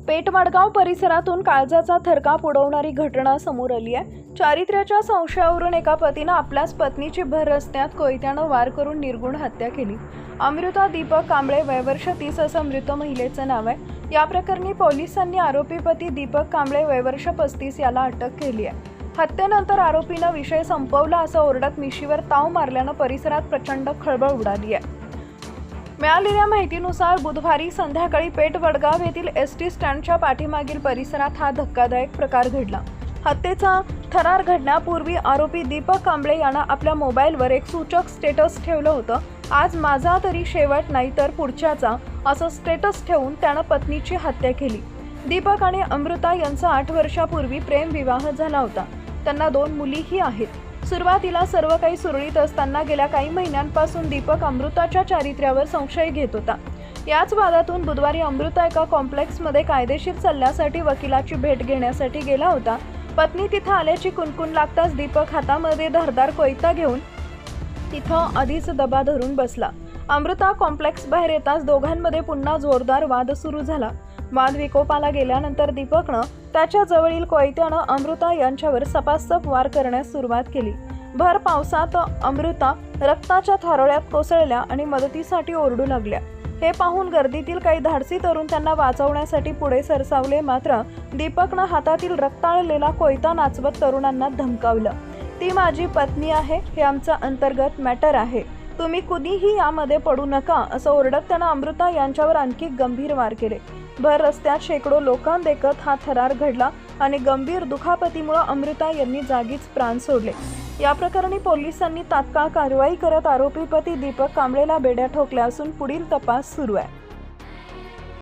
पेठवडगाव परिसरातून काळजाचा थरकाप उडवणारी घटना समोर आली आहे। चारित्र्याच्या संशयावरून एका पतीने आपल्याच पत्नीची भर रस्त्यात कोयत्यानं वार करून निर्गुण हत्या केली। अमृता दीपक कांबळे वय वर्ष 30 असं मृत महिलेचं नाव आहे। या प्रकरणी पोलिसांनी आरोपी पती दीपक कांबळे वय वर्ष 35 याला अटक केली आहे। हत्येनंतर आरोपीनं विषय संपवला असं ओरडत मिशीवर ताव मारल्यानं परिसरात प्रचंड खळबळ उडाली आहे। मिळालेल्या माहितीनुसार बुधवारी संध्याकाळी पेठवडगाव येथील एसटी स्टँडच्या पाठीमागील परिसरात हा धक्कादायक प्रकार घडला। हत्येचा थरार घडण्यापूर्वी आरोपी दीपक कांबळे यानं आपल्या मोबाईलवर एक सूचक स्टेटस ठेवलं होतं। आज माझा तरी शेवट नाही तर पुढच्याचा असं स्टेटस ठेवून त्यानं पत्नीची हत्या केली। दीपक आणि अमृता यांचा 8 वर्षापूर्वी प्रेमविवाह झाला होता। त्यांना 2 मुलीही आहेत। सुरुवातीला सर्व काही सुरळीत असताना गेल्या काही महिन्यांपासून दीपक अमृताच्या चारित्र्यावर संशय घेत होता। याच वादातून बुधवारी अमृता एका कॉम्प्लेक्समध्ये कायदेशीर सल्ल्यासाठी वकिलाची भेट घेण्यासाठी गेला होता। पत्नी तिथं आल्याची कुणकुण लागताच दीपक हातामध्ये धारदार कोयता घेऊन तिथं आधीच दबा धरून बसला। अमृता कॉम्प्लेक्स बाहेर येताच दोघांमध्ये पुन्हा जोरदार वाद सुरू झाला। वाद विकोपाला गेल्यानंतर दीपकनं त्याच्या जवळील कोयत्यानं अमृता यांच्यावर सपासप वार करण्यास सुरुवात केली। भर पावसात अमृता रक्ताच्या थारोळ्यात कोसळल्या आणि मदतीसाठी ओरडू लागल्या। हे पाहून गर्दीतील काही धाडसी तरुण त्यांना वाचवण्यासाठी पुढे सरसावले, मात्र दीपकनं हातातील रक्ताळलेला कोयता नाचवत तरुणांना धमकावलं। ती माझी पत्नी आहे, हे आमचं अंतर्गत मॅटर आहे, तुम्ही कुणीही यामध्ये पडू नका असं ओरडत त्यानं अमृता यांच्यावर आणखी गंभीर वार केले। भर रस्त्यात शेकडो लोकांदेखत हा थरार घडला आणि गंभीर दुखापतीमुळे अमृता यांनी जागीच प्राण सोडले। या प्रकरणी पोलिसांनी तात्काळ कारवाई करत आरोपी पती दीपक कांबळेला बेड्या ठोकल्या असून पुढील तपास सुरू आहे।